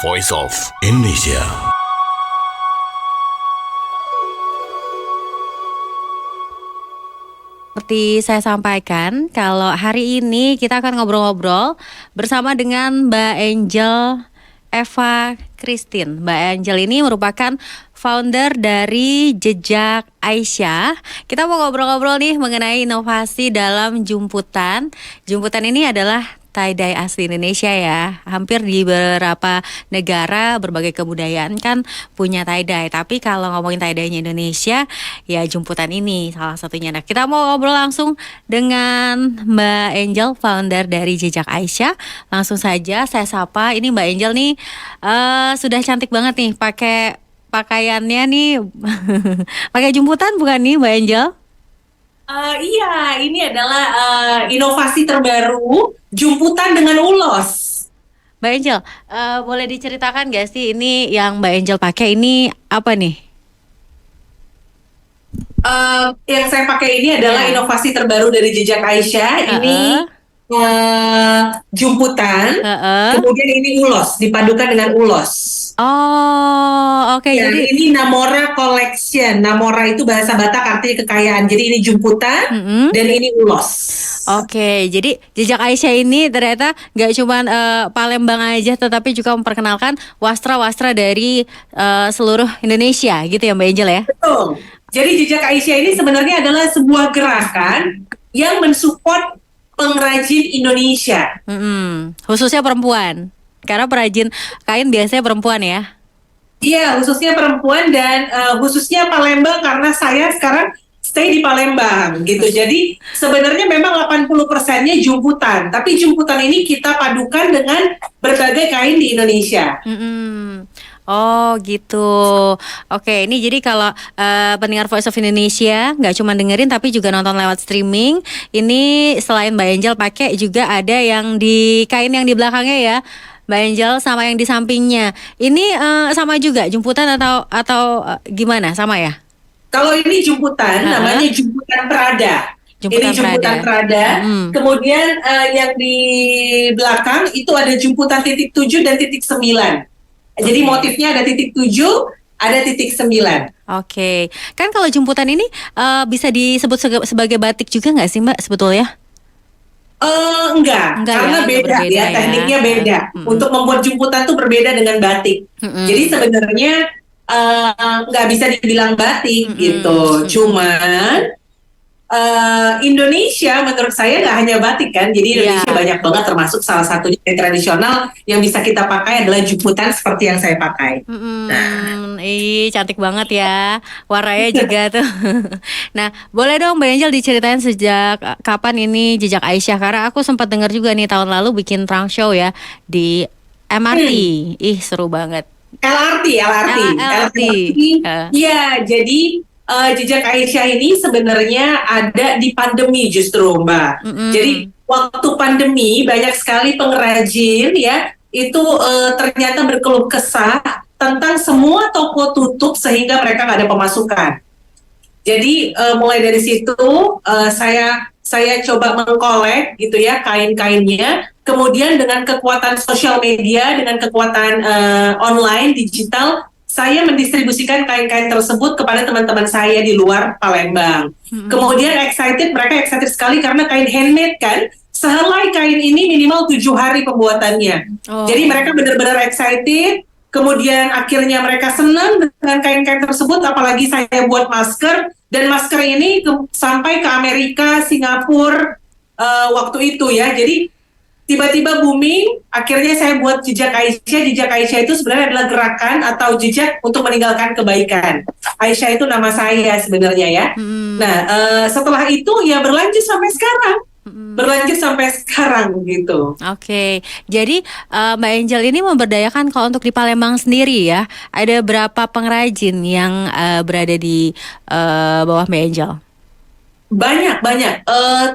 Voice of Indonesia. Seperti saya sampaikan, kalau hari ini kita akan ngobrol-ngobrol bersama dengan Mbak Angel Eva Christine. Mbak Angel ini merupakan founder dari Jejak Aisyah. Kita mau ngobrol-ngobrol nih mengenai inovasi dalam jumputan. Jumputan ini adalah tie-dye asli Indonesia ya. Hampir di beberapa negara berbagai kebudayaan kan punya tie-dye. Tapi kalau ngomongin tie-dye-nya Indonesia, ya jumputan ini salah satunya. Nah, kita mau ngobrol langsung dengan Mbak Angel, founder dari Jejak Aisyah. Langsung saja saya sapa. Ini Mbak Angel nih sudah cantik banget nih pakai pakaiannya nih. Pakai jumputan bukan nih Mbak Angel? Iya, ini adalah inovasi terbaru, jumputan dengan ulos. Mbak Angel, boleh diceritakan gak sih ini yang Mbak Angel pakai ini apa nih? Yang saya pakai ini adalah inovasi terbaru dari Jejak Aisyah. Ini jumputan, kemudian ini ulos, dipadukan dengan ulos. Oh, oke. Ya, Jadi ini Namora Collection. Namora itu bahasa Batak artinya kekayaan. Jadi ini jumputan dan ini ulos. Oke, jadi Jejak Aisyah ini ternyata nggak cuma Palembang aja, tetapi juga memperkenalkan wastra-wastra dari seluruh Indonesia, gitu ya Mbak Angel ya? Betul. Jadi Jejak Aisyah ini sebenarnya adalah sebuah gerakan yang mensupport pengrajin Indonesia. Khususnya perempuan, karena perajin kain biasanya perempuan ya? Iya, khususnya perempuan dan khususnya Palembang karena saya sekarang stay di Palembang gitu. Jadi sebenarnya memang 80%-nya jumputan, tapi jumputan ini kita padukan dengan berbagai kain di Indonesia. Oh gitu. Oke, ini jadi kalau pendengar Voice of Indonesia nggak cuma dengerin tapi juga nonton lewat streaming. Ini selain Mbak Angel pakai juga ada yang di kain yang di belakangnya ya, Mbak Angel, sama yang di sampingnya. Ini sama juga jumputan atau gimana? Sama ya? Kalau ini jumputan, namanya jumputan Prada. Ini jumputan Prada. Kemudian yang di belakang itu ada jumputan titik 7 dan titik 9. Jadi motifnya ada titik 7, ada titik 9. Oke. Kan kalau jumputan ini bisa disebut sebagai batik juga nggak sih Mbak sebetulnya? Enggak, karena ya, beda ya, tekniknya beda. Untuk membuat jumputan tuh berbeda dengan batik. Jadi sebenarnya nggak bisa dibilang batik gitu. Cuman Indonesia menurut saya nggak hanya batik kan, jadi Indonesia banyak banget, termasuk salah satunya yang tradisional yang bisa kita pakai adalah jumputan seperti yang saya pakai. Cantik banget ya, warnanya juga tuh. Nah, boleh dong Mbak Angel diceritain sejak kapan ini Jejak Aisyah, karena aku sempat dengar juga nih tahun lalu bikin trunk show ya di MRT. Seru banget. LRT. Iya, jadi Jejak Aisyah ini sebenarnya ada di pandemi justru Mbak. Jadi waktu pandemi banyak sekali pengrajin ya itu ternyata berkeluh kesah tentang semua toko tutup sehingga mereka nggak ada pemasukan. Jadi mulai dari situ saya coba mengkolek gitu ya kain-kainnya. Kemudian dengan kekuatan sosial media, dengan kekuatan online digital, saya mendistribusikan kain-kain tersebut kepada teman-teman saya di luar Palembang. Kemudian mereka excited sekali karena kain handmade kan. Sehelai kain ini minimal 7 hari pembuatannya. Jadi mereka benar-benar excited. Kemudian akhirnya mereka senang dengan kain-kain tersebut, apalagi saya buat masker. Dan masker ini sampai ke Amerika, Singapura waktu itu ya. Jadi tiba-tiba booming, akhirnya saya buat Jejak Aisyah. Jejak Aisyah itu sebenarnya adalah gerakan atau jejak untuk meninggalkan kebaikan. Aisyah itu nama saya sebenarnya ya. Nah, setelah itu ya berlanjut sampai sekarang. Gitu. Oke, jadi Mbak Angel ini memberdayakan kalau untuk di Palembang sendiri ya. Ada berapa pengrajin yang berada di bawah Mbak Angel? Banyak.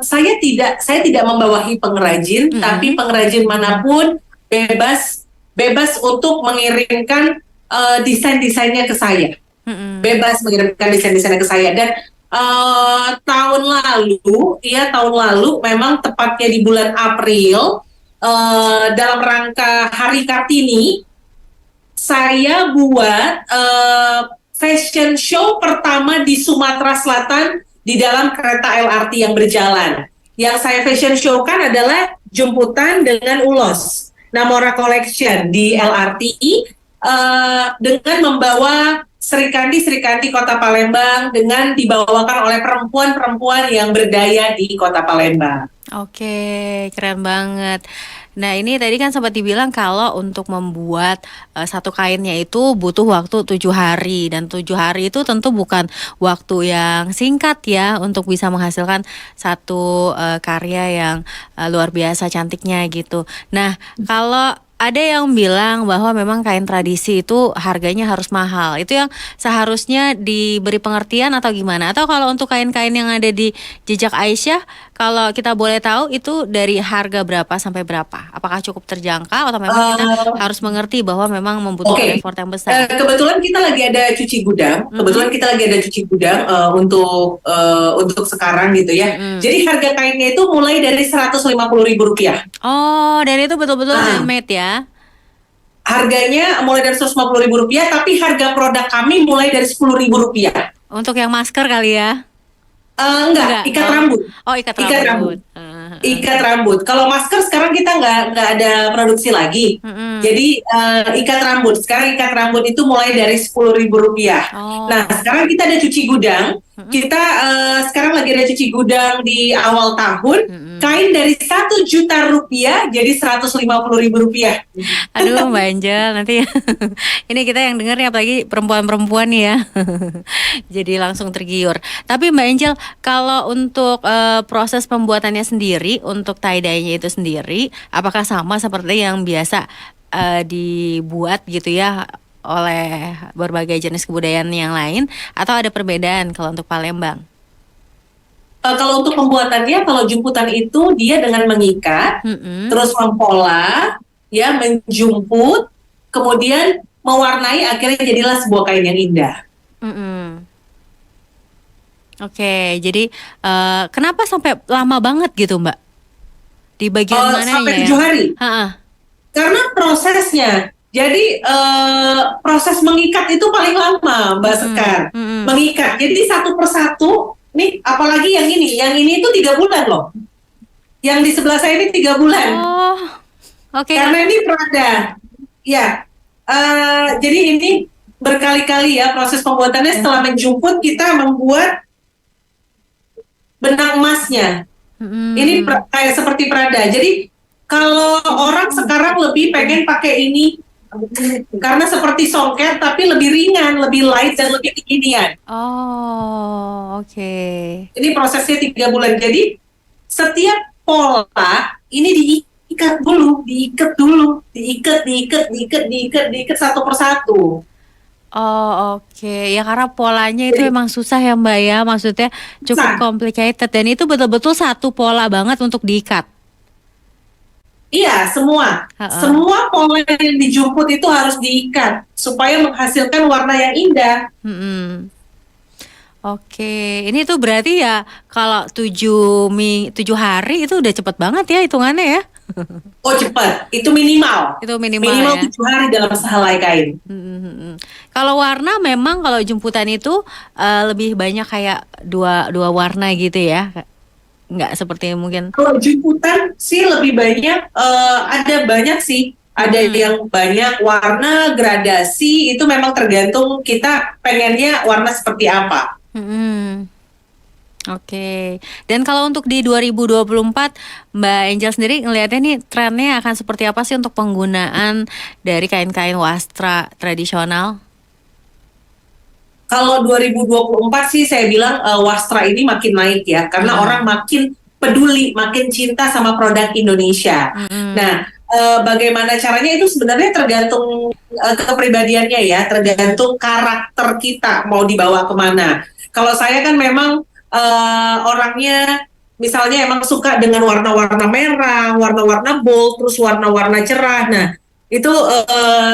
Saya tidak membawahi pengrajin, tapi pengrajin manapun bebas untuk mengirimkan desain-desainnya ke saya. Bebas mengirimkan desain-desainnya ke saya. Dan tahun lalu memang tepatnya di bulan April dalam rangka Hari Kartini saya buat fashion show pertama di Sumatera Selatan di dalam kereta LRT yang berjalan. Yang saya fashion show kan adalah jemputan dengan ulos Namora Collection di LRT dengan membawa Serikandi Kota Palembang dengan dibawakan oleh perempuan-perempuan yang berdaya di Kota Palembang. Oke, keren banget. Nah, ini tadi kan sempat dibilang kalau untuk membuat satu kainnya itu butuh waktu 7 hari. Dan 7 hari itu tentu bukan waktu yang singkat ya untuk bisa menghasilkan satu karya yang luar biasa cantiknya gitu. Nah, kalau ada yang bilang bahwa memang kain tradisi itu harganya harus mahal. Itu yang seharusnya diberi pengertian atau gimana? Atau kalau untuk kain-kain yang ada di Jejak Aisyah, kalau kita boleh tahu itu dari harga berapa sampai berapa? Apakah cukup terjangkau atau memang kita harus mengerti bahwa memang membutuhkan effort yang besar? Kebetulan kita lagi ada cuci gudang. Untuk sekarang gitu ya. Jadi harga kainnya itu mulai dari Rp150.000. Oh, dan itu betul-betul handmade ya? Harganya mulai dari Rp150.000, tapi harga produk kami mulai dari Rp10.000. Untuk yang masker kali ya? Enggak, ikat rambut. Oh, ikat rambut. Ikat rambut. Kalau masker sekarang kita nggak ada produksi lagi. Jadi ikat rambut. Sekarang ikat rambut itu mulai dari Rp10.000. Nah, sekarang kita ada cuci gudang. Kita sekarang lagi ada cuci gudang di awal tahun. Kain dari Rp1.000.000 jadi Rp150.000. Aduh, Mbak Angel, nanti ini kita yang denger nih, apalagi perempuan-perempuan nih ya. Jadi langsung tergiur. Tapi Mbak Angel, kalau untuk proses pembuatannya sendiri, untuk tie-dye-nya itu sendiri, apakah sama seperti yang biasa dibuat gitu ya oleh berbagai jenis kebudayaan yang lain, atau ada perbedaan kalau untuk Palembang? Kalau untuk pembuatannya, kalau jemputan itu dia dengan mengikat, terus mempola, ya menjumput, kemudian mewarnai, akhirnya jadilah sebuah kain yang indah. Oke, jadi kenapa sampai lama banget gitu, Mbak? Di bagian mananya sampai ya? 7 hari. Karena prosesnya. Jadi proses mengikat itu paling lama, Mbak Sekar. Mengikat. Jadi satu persatu. Nih, apalagi yang ini itu 3 bulan loh. Yang di sebelah saya ini 3 bulan. Oh, oke. Karena ini Prada. Ya, jadi ini berkali-kali ya proses pembuatannya. Setelah menjumput, kita membuat benang emasnya. Ini kayak seperti Prada. Jadi kalau orang sekarang lebih pengen pakai ini karena seperti songket tapi lebih ringan, lebih light dan lebih kekinian. Oh, oke. Ini prosesnya 3 bulan. Jadi setiap pola ini diikat satu persatu. Oh, oke. Ya karena polanya itu emang susah ya, Mbak ya. Maksudnya cukup complicated, dan itu betul-betul satu pola banget untuk diikat. Iya, semua pola yang dijumput itu harus diikat supaya menghasilkan warna yang indah. Oke, ini tuh berarti ya kalau 7 hari itu udah cepet banget ya hitungannya ya? Oh, cepat, itu minimal. Itu minimal ya? 7 hari dalam sehelai kain. Kalau warna memang kalau jemputan itu lebih banyak kayak dua warna gitu ya? Nggak seperti mungkin. Kalau jemputan sih lebih banyak, ada banyak sih. Ada yang banyak warna, gradasi, itu memang tergantung kita pengennya warna seperti apa. Oke. Dan kalau untuk di 2024, Mbak Angel sendiri ngelihatnya nih trennya akan seperti apa sih untuk penggunaan dari kain-kain wastra tradisional? Kalau 2024 sih saya bilang wastra ini makin naik ya, karena orang makin peduli, makin cinta sama produk Indonesia. Nah, bagaimana caranya itu sebenarnya tergantung kepribadiannya ya, tergantung karakter kita mau dibawa kemana. Kalau saya kan memang orangnya misalnya emang suka dengan warna-warna merah, warna-warna bold, terus warna-warna cerah. Nah, itu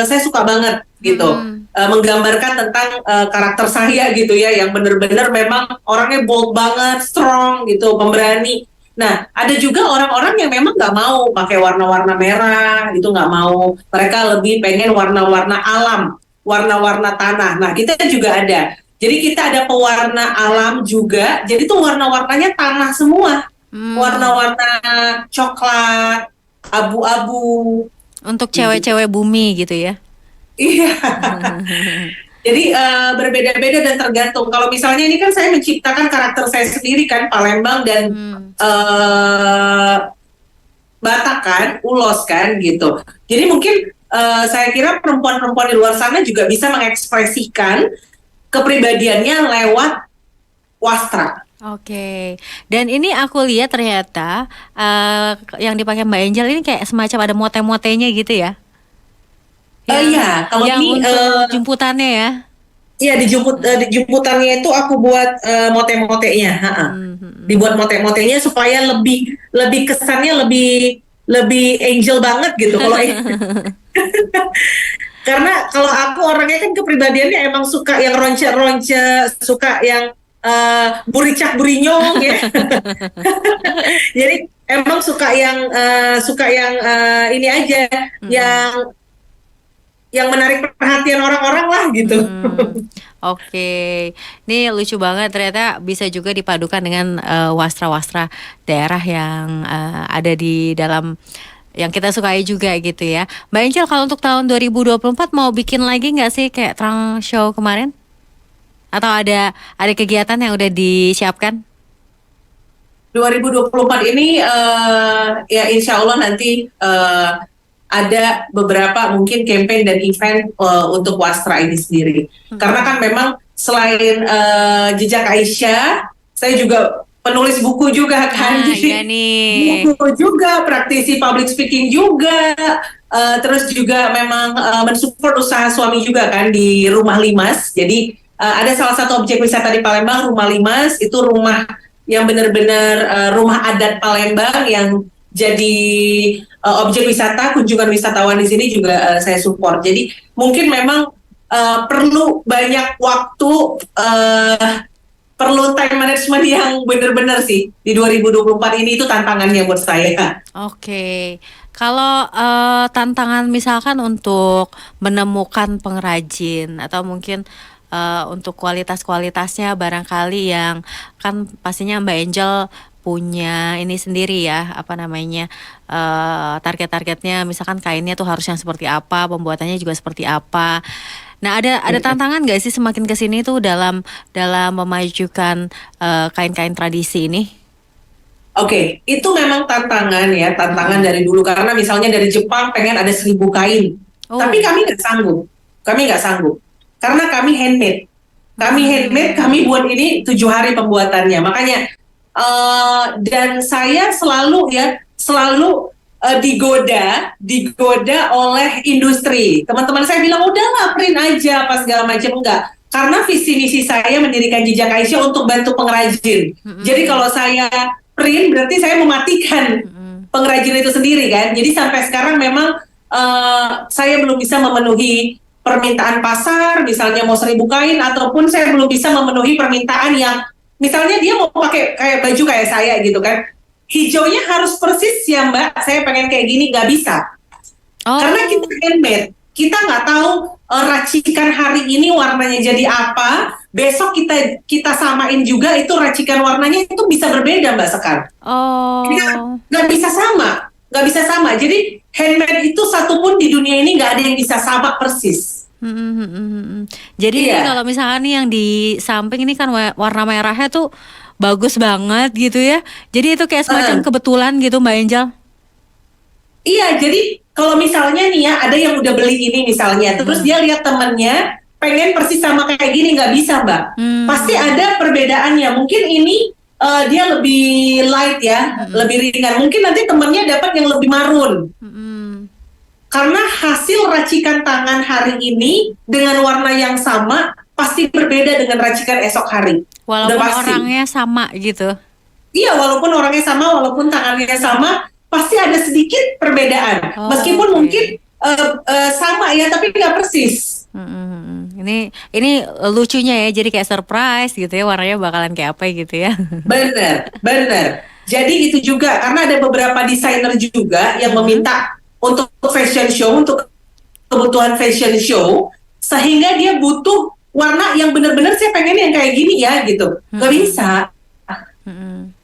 saya suka banget gitu. Menggambarkan tentang karakter saya gitu ya, yang benar-benar memang orangnya bold banget, strong gitu, pemberani. Nah, ada juga orang-orang yang memang nggak mau pakai warna-warna merah, itu nggak mau. Mereka lebih pengen warna-warna alam, warna-warna tanah. Nah, kita juga ada. Jadi kita ada pewarna alam juga. Jadi tuh warna-warnanya tanah semua. Warna-warna coklat, abu-abu. Untuk Gitu. cewek-cewek bumi gitu ya. Iya. Jadi berbeda-beda dan tergantung. Kalau misalnya ini kan saya menciptakan karakter saya sendiri kan, Palembang dan Batak kan, Ulos kan gitu. Jadi mungkin saya kira perempuan-perempuan di luar sana juga bisa mengekspresikan kepribadiannya lewat wastra. Oke, dan ini aku lihat ternyata yang dipakai Mbak Angel ini kayak semacam ada mote-motenya gitu ya. Iya, kalau Yang ini untuk jemputannya ya. iya di jemputannya itu aku buat mote-motenya, dibuat mote-motenya supaya lebih lebih kesannya lebih lebih angel banget gitu. Kalau karena kalau aku orangnya kan kepribadiannya emang suka yang ronce-ronce, suka yang buricak-burinyong ya. Jadi emang suka yang ini aja, yang menarik perhatian orang-orang lah gitu. Oke, ini lucu banget ternyata bisa juga dipadukan dengan wastra-wastra daerah yang ada di dalam yang kita sukai juga gitu ya. Mbak Angel, kalau untuk tahun 2024 mau bikin lagi nggak sih kayak trunk show kemarin? Atau ada kegiatan yang udah disiapkan? 2024 ini ya insya Allah nanti ada beberapa mungkin campaign dan event untuk Wastra ini sendiri. Karena kan memang selain Jejak Aisyah, saya juga penulis buku juga kan. Iya nih. Buku juga, praktisi public speaking juga, terus juga memang mensupport usaha suami juga kan di Rumah Limas. Jadi ada salah satu objek wisata di Palembang, Rumah Limas, itu rumah yang benar-benar rumah adat Palembang yang jadi objek wisata, kunjungan wisatawan di sini juga saya support. Jadi mungkin memang perlu banyak waktu, perlu time management yang benar-benar sih di 2024 ini, itu tantangannya buat saya. Oke, kalau tantangan misalkan untuk menemukan pengrajin atau mungkin untuk kualitasnya barangkali yang kan pastinya Mbak Angel punya ini sendiri ya, apa namanya, target-targetnya misalkan kainnya tuh harus yang seperti apa, pembuatannya juga seperti apa. Nah, ada tantangan nggak sih semakin kesini tuh dalam memajukan kain-kain tradisi ini? Oke, itu memang tantangan ya, tantangan dari dulu. Karena misalnya dari Jepang pengen ada 1.000 kain. Tapi kami nggak sanggup. Karena kami handmade. Kami buat ini 7 hari pembuatannya. Makanya, dan saya selalu digoda oleh industri. Teman-teman saya bilang, udahlah print aja, apa segala macam. Enggak. Karena visi misi saya mendirikan Jejak Aisyah untuk bantu pengrajin. Jadi kalau saya print berarti saya mematikan pengrajin itu sendiri kan. Jadi sampai sekarang memang saya belum bisa memenuhi permintaan pasar, misalnya mau 1.000 kain, ataupun saya belum bisa memenuhi permintaan yang misalnya dia mau pakai kayak baju kayak saya gitu kan, hijaunya harus persis ya Mbak, saya pengen kayak gini, nggak bisa. Karena kita handmade, kita nggak tahu racikan hari ini warnanya jadi apa, besok kita samain juga itu racikan warnanya itu bisa berbeda Mbak Sekar. Nggak bisa sama. Jadi handmade itu satupun di dunia ini nggak ada yang bisa sama persis. Jadi ini kalau misalnya nih yang di samping ini kan warna merahnya tuh bagus banget gitu ya. Jadi itu kayak semacam kebetulan gitu Mbak Angel. Iya, jadi kalau misalnya nih ya ada yang udah beli ini misalnya, terus dia lihat temennya pengen persis sama kayak gini, nggak bisa Mbak. Pasti ada perbedaannya. Mungkin ini dia lebih light ya, lebih ringan. Mungkin nanti temennya dapat yang lebih marun. Karena hasil racikan tangan hari ini dengan warna yang sama pasti berbeda dengan racikan esok hari. Walaupun orangnya sama gitu. Iya, walaupun orangnya sama, walaupun tangannya sama, pasti ada sedikit perbedaan. Meskipun mungkin sama ya, tapi nggak persis. Ini lucunya ya, jadi kayak surprise gitu ya, warnanya bakalan kayak apa gitu ya. Bener. Jadi itu juga karena ada beberapa desainer juga yang meminta untuk fashion show, untuk kebutuhan fashion show, sehingga dia butuh warna yang benar-benar saya pengen yang kayak gini ya gitu. Gak bisa. Mm-mm.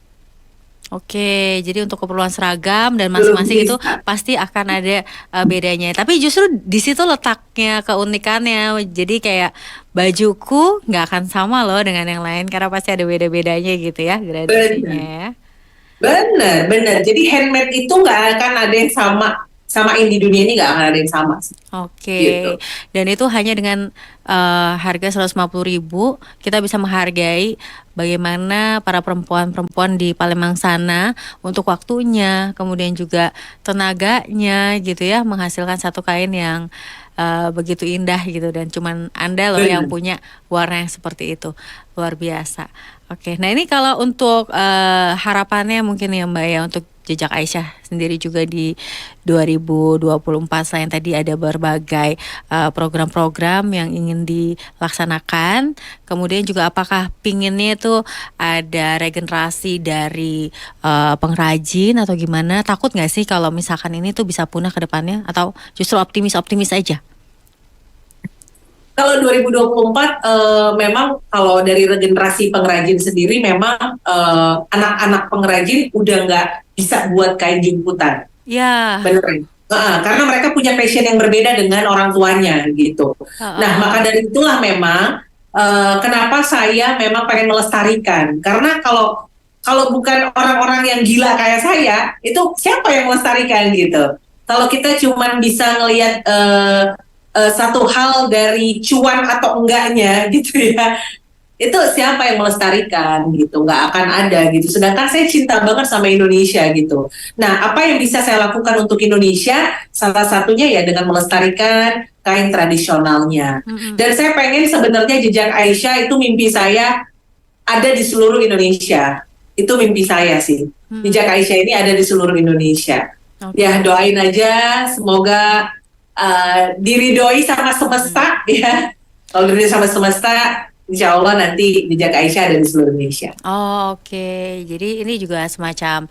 Oke, jadi untuk keperluan seragam dan Belum masing-masing itu bisa. pasti akan ada bedanya. Tapi justru di situ letaknya keunikannya. Jadi kayak bajuku nggak akan sama loh dengan yang lain karena pasti ada beda-bedanya gitu ya gradasinya Benar. ya. Benar, benar. Jadi handmade itu nggak akan ada yang sama, samain di dunia ini nggak akan ada yang sama sih, Oke, gitu. dan itu hanya dengan harga 150.000 kita bisa menghargai bagaimana para perempuan-perempuan di Palembang sana untuk waktunya, kemudian juga tenaganya gitu ya, menghasilkan satu kain yang begitu indah gitu dan cuman Anda loh yang Benar. punya warna yang seperti itu. Luar biasa. Oke, nah ini kalau untuk harapannya mungkin ya Mbak ya untuk jejak Aisyah sendiri juga di 2024 selain tadi ada berbagai program-program yang ingin dilaksanakan. Kemudian juga apakah pinginnya itu ada regenerasi dari pengrajin atau gimana? Takut nggak sih kalau misalkan ini tuh bisa punah ke depannya atau justru optimis-optimis aja? Kalau 2024 memang kalau dari regenerasi pengrajin sendiri memang anak-anak pengrajin udah nggak bisa buat kain jemputan, Ya, bener. Karena mereka punya passion yang berbeda dengan orang tuanya gitu. Nah, heeh. maka dari itulah memang kenapa saya memang pengen melestarikan. Karena kalau kalau bukan orang-orang yang gila kayak saya, itu siapa yang melestarikan gitu? Kalau kita cuman bisa ngelihat satu hal dari cuan atau enggaknya gitu ya, itu siapa yang melestarikan gitu, nggak akan ada gitu. Sedangkan saya cinta banget sama Indonesia gitu. Nah, apa yang bisa saya lakukan untuk Indonesia? Salah satunya ya dengan melestarikan kain tradisionalnya. Mm-mm. Dan saya pengen sebenarnya jejak Aisyah itu mimpi saya ada di seluruh Indonesia. Itu mimpi saya sih. Jejak Mm-mm. Aisyah ini ada di seluruh Indonesia. Ya Oke. doain aja semoga diridhoi sama semesta ya. Kalau diridhoi sama semesta, insya Allah nanti jejak Aisyah ada di seluruh Indonesia. Oh, oke. Jadi ini juga semacam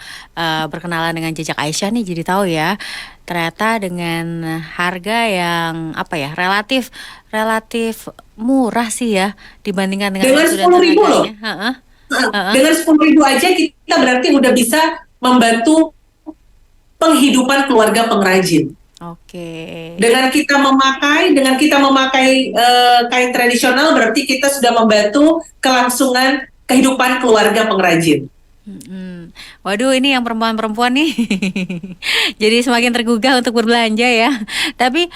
berkenalan dengan jejak Aisyah nih jadi tahu ya. Ternyata dengan harga yang apa ya, relatif relatif murah sih ya dibandingkan dengan Dengan waktu dan 10.000 loh, tenaganya. Heeh. Heeh. dengan 10.000 aja kita berarti udah bisa membantu penghidupan keluarga pengrajin. Oke. Dengan kita memakai kain tradisional berarti kita sudah membantu kelangsungan kehidupan keluarga pengrajin. Mm-mm. Waduh, ini yang perempuan-perempuan nih, jadi semakin tergugah untuk berbelanja ya. Tapi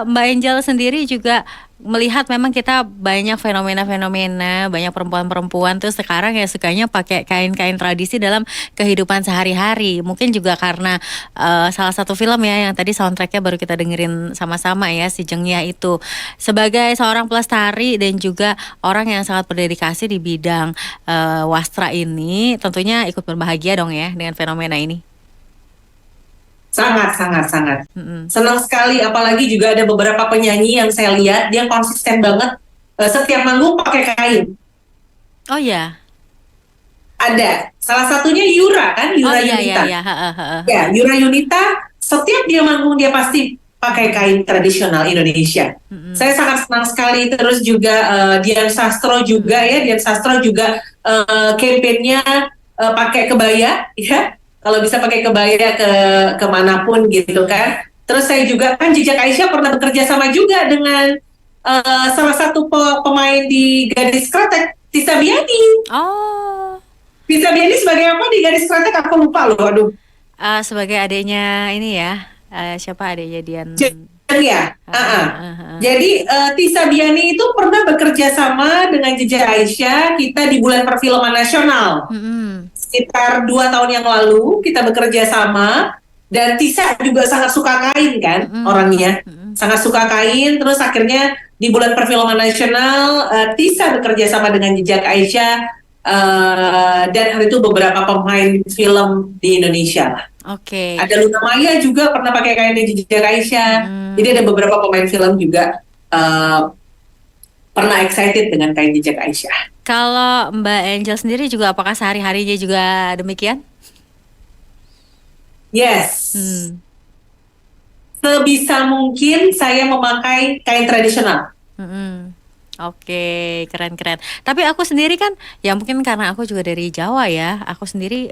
Mbak Angel sendiri juga melihat memang kita banyak fenomena-fenomena, banyak perempuan-perempuan tuh sekarang ya sukanya pakai kain-kain tradisi dalam kehidupan sehari-hari. Mungkin juga karena salah satu film ya yang tadi soundtracknya baru kita dengerin sama-sama ya si Jengya itu. Sebagai seorang pelestari dan juga orang yang sangat berdedikasi di bidang wastra ini tentunya ikut berbahagia dong ya dengan fenomena ini. Sangat, sangat, sangat. Mm-mm. Senang sekali, apalagi juga ada beberapa penyanyi yang saya lihat, dia konsisten banget, setiap manggung pakai kain. Oh ya, Ada, salah satunya Yura kan, oh Yura iya iya Yunita. iya, ha, ha, ha, ha. Ya, Yura Yunita, setiap dia manggung dia pasti pakai kain tradisional Indonesia. Mm-mm. Saya sangat senang sekali, terus juga Dian Sastro juga ya, Dian Sastro juga kampanyenya pakai kebaya, ya. Kalau bisa pakai kebaya ke kemanapun gitu kan. Terus saya juga kan jejak Aisyah pernah bekerja sama juga dengan salah satu pemain di Gadis Kretek, Tisa Biani. Oh, Tisa Biani sebagai apa di Gadis Kretek aku lupa loh, aduh. sebagai adiknya ini ya, siapa adiknya Dian? Ya, Ha, ha, ha, ha. jadi Tisa Biani itu pernah bekerja sama dengan Jejak Aisyah kita di bulan perfilman nasional. Mm-mm. Sekitar 2 tahun yang lalu kita bekerja sama dan Tisa juga sangat suka kain kan Mm-mm. orangnya. Mm-mm. Sangat suka kain, terus akhirnya di bulan perfilman nasional Tisa bekerja sama dengan Jejak Aisyah dan hari itu beberapa pemain film di Indonesia lah. Oke. Ada Luna Maya juga pernah pakai kain Jejak Aisyah. Jadi ada beberapa pemain film juga pernah excited dengan kain Jejak Aisyah. Kalau Mbak Angel sendiri juga apakah sehari-harinya juga demikian? Yes. Hmm. Sebisa mungkin saya memakai kain tradisional. Mm-mm. Oke, keren-keren. Tapi aku sendiri kan, ya mungkin karena aku juga dari Jawa ya, aku sendiri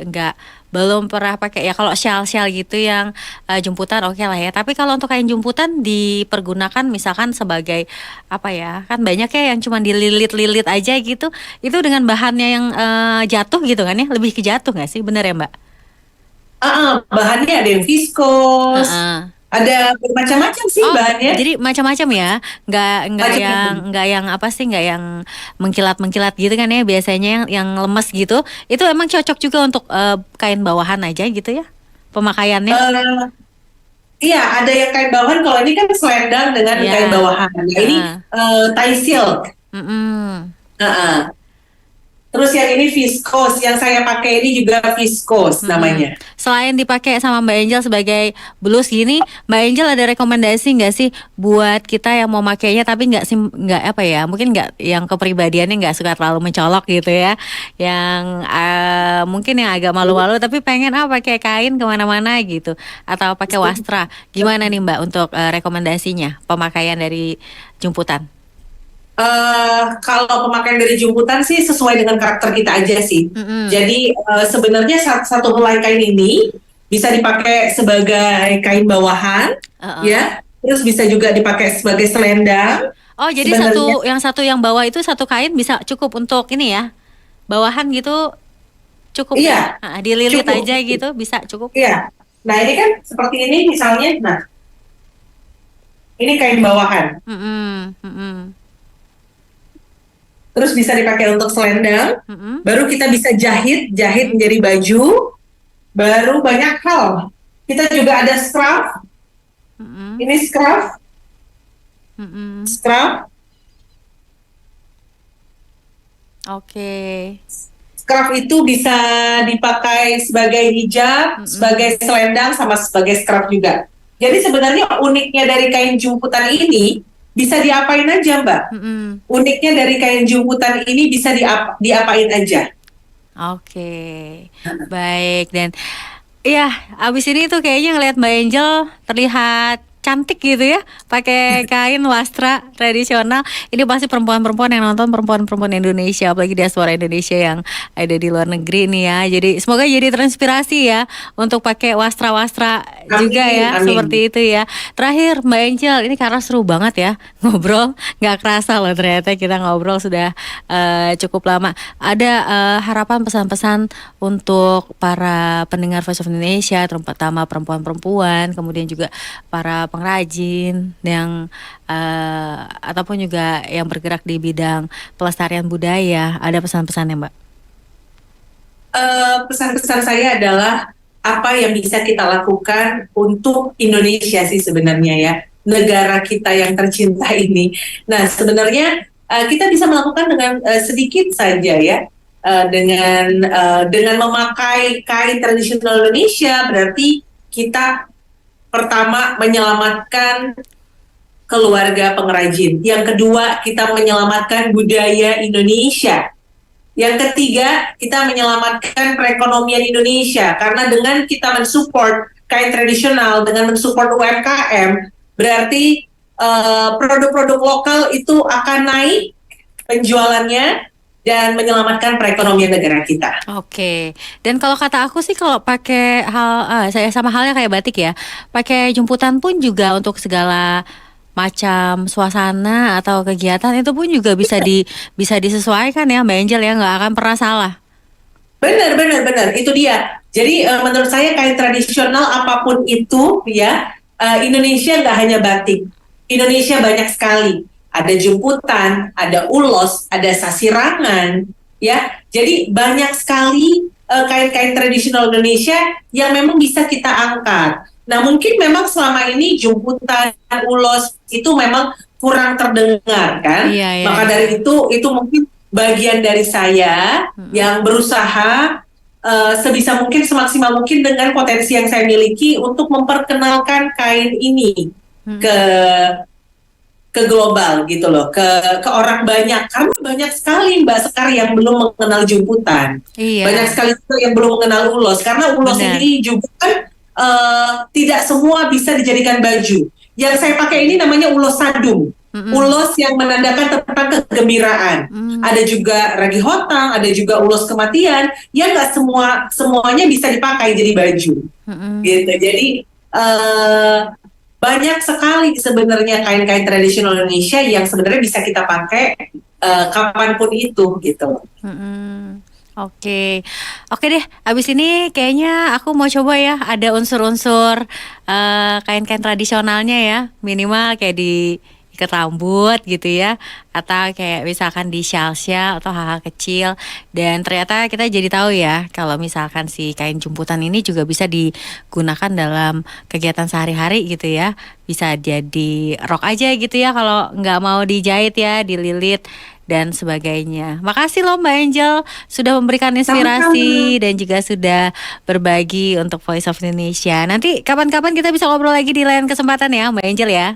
belum pernah pakai ya kalau shawl-shawl gitu yang jemputan oke lah ya. Tapi kalau untuk kain jemputan dipergunakan misalkan sebagai apa ya, kan banyak ya yang cuma dililit-lilit aja gitu. Itu dengan bahannya yang jatuh gitu kan ya, lebih ke jatuh nggak sih? Bener ya Mbak? Bahannya ada yang viskos, Heeh. ada bermacam-macam sih Oh, bahannya. jadi macam-macam ya, Macam-macam. nggak yang apa sih, nggak yang mengkilat-mengkilat gitu kan ya, biasanya yang lemes gitu, itu emang cocok juga untuk kain bawahan aja gitu ya, pemakaiannya. Eh, iya, ada yang kain bawahan. Kalau ini kan selendang dengan Iya, kain bawahan. Nah, ini heeh, tie silk. mm-mm. Heeh. Terus yang ini viskos. Yang saya pakai ini juga viskos Mm-mm. namanya. Selain dipakai sama Mbak Angel sebagai blus gini, Mbak Angel ada rekomendasi nggak sih buat kita yang mau makainya tapi nggak apa ya, mungkin nggak yang kepribadiannya nggak suka terlalu mencolok gitu ya, yang mungkin yang agak malu-malu tapi pengen pakai kain kemana-mana gitu, atau pakai wastra. Gimana nih Mbak untuk rekomendasinya pemakaian dari jumputan? Kalau pemakaian dari jemputan sih sesuai dengan karakter kita aja sih. Mm-mm. Jadi sebenarnya satu helai kain ini bisa dipakai sebagai kain bawahan, Uh-uh. ya. Terus bisa juga dipakai sebagai selendang. Oh, jadi Sebenarnya, satu yang bawah itu satu kain bisa cukup untuk ini ya, bawahan gitu. Cukup ya? iya, Dililit cukup. aja gitu bisa cukup. Iya. Nah ini kan seperti ini misalnya. Nah ini kain bawahan. Mm-mm, mm-mm, Terus bisa dipakai untuk selendang. mm-mm, Baru kita bisa jahit mm-mm, menjadi baju. Baru banyak hal. Kita juga ada scarf. mm-mm, Ini scarf, mm-mm. scarf. Oke. Scarf itu bisa dipakai sebagai hijab, Mm-mm, sebagai selendang, sama sebagai scarf juga. Jadi sebenarnya uniknya dari kain jumputan ini bisa diapain aja, Mbak. mm-mm. Uniknya dari kain jumputan ini bisa diapain aja. Oke. Baik, dan iya, abis ini tuh kayaknya ngelihat Mbak Angel terlihat cantik gitu ya, pakai kain wastra tradisional. Ini pasti perempuan-perempuan yang nonton, perempuan-perempuan Indonesia, apalagi diaspora Indonesia yang ada di luar negeri nih ya. Jadi semoga jadi terinspirasi ya untuk pakai wastra-wastra juga Amin, ya, amin. seperti itu ya. Terakhir Mbak Angel, ini karena seru banget ya ngobrol, nggak kerasa loh ternyata kita ngobrol sudah cukup lama. Ada harapan pesan-pesan untuk para pendengar Voice of Indonesia, terutama perempuan-perempuan, kemudian juga para pengrajin yang ataupun juga yang bergerak di bidang pelestarian budaya. Ada pesan-pesannya, Mbak? Pesan-pesan saya adalah apa yang bisa kita lakukan untuk Indonesia sih sebenarnya ya, negara kita yang tercinta ini. Nah sebenarnya kita bisa melakukan dengan sedikit saja ya. Dengan memakai kain tradisional Indonesia berarti kita pertama menyelamatkan keluarga pengrajin. Yang kedua, kita menyelamatkan budaya Indonesia. Yang ketiga, kita menyelamatkan perekonomian Indonesia. Karena dengan kita mensupport kain tradisional, dengan mensupport UMKM, berarti produk-produk lokal itu akan naik penjualannya dan menyelamatkan perekonomian negara kita. Oke, dan kalau kata aku sih kalau pakai saya sama halnya kayak batik ya, pakai jemputan pun juga untuk segala macam suasana atau kegiatan itu pun juga bisa disesuaikan ya Mbak Angel ya, nggak akan pernah salah. Benar, benar, benar. Itu dia. Jadi menurut saya kain tradisional apapun itu ya, Indonesia nggak hanya batik. Indonesia banyak sekali. Ada jemputan, ada ulos, ada sasirangan, ya. Jadi banyak sekali kain-kain tradisional Indonesia yang memang bisa kita angkat. Nah mungkin memang selama ini jemputan, ulos itu memang kurang terdengar kan. Iya, iya, Maka iya. dari itu mungkin bagian dari saya Mm-mm. yang berusaha sebisa mungkin semaksimal mungkin dengan potensi yang saya miliki untuk memperkenalkan kain ini ke Mm-mm. global gitu loh, ke orang banyak. Karena banyak sekali Mbak Sekar yang belum mengenal jumputan, banyak Iya, sekali juga yang belum mengenal ulos, karena ulos benar. ini juga kan tidak semua bisa dijadikan baju. Yang saya pakai ini namanya ulos sadung. Ulos yang menandakan tentang kegembiraan. Ada juga ragi hotang, ada juga ulos kematian. Ya nggak semuanya bisa dipakai jadi baju. Gitu. Jadi banyak sekali sebenarnya kain-kain tradisional Indonesia yang sebenarnya bisa kita pakai kapanpun itu gitu. Oke, oke deh. Abis ini kayaknya aku mau coba ya. Ada unsur-unsur kain-kain tradisionalnya ya. Minimal kayak di ikat rambut gitu ya, atau kayak misalkan di shawl-shawl atau hal-hal kecil. Dan ternyata kita jadi tahu ya, kalau misalkan si kain jemputan ini juga bisa digunakan dalam kegiatan sehari-hari gitu ya. Bisa jadi rok aja gitu ya, kalau nggak mau dijahit ya, dililit dan sebagainya. Makasih loh Mbak Angel sudah memberikan inspirasi dan juga sudah berbagi untuk Voice of Indonesia. Nanti kapan-kapan kita bisa ngobrol lagi di lain kesempatan ya Mbak Angel ya.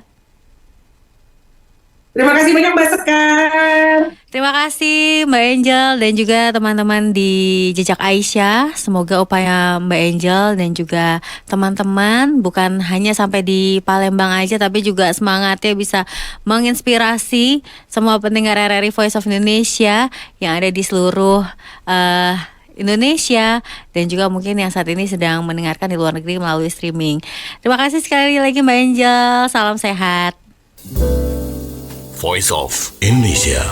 Terima kasih banyak Mbak Sekar. Terima kasih Mbak Angel dan juga teman-teman di Jejak Aisyah. Semoga upaya Mbak Angel dan juga teman-teman bukan hanya sampai di Palembang aja, tapi juga semangatnya bisa menginspirasi semua pendengar RRI Voice of Indonesia yang ada di seluruh Indonesia dan juga mungkin yang saat ini sedang mendengarkan di luar negeri melalui streaming. Terima kasih sekali lagi Mbak Angel. Salam sehat. Voice of Indonesia.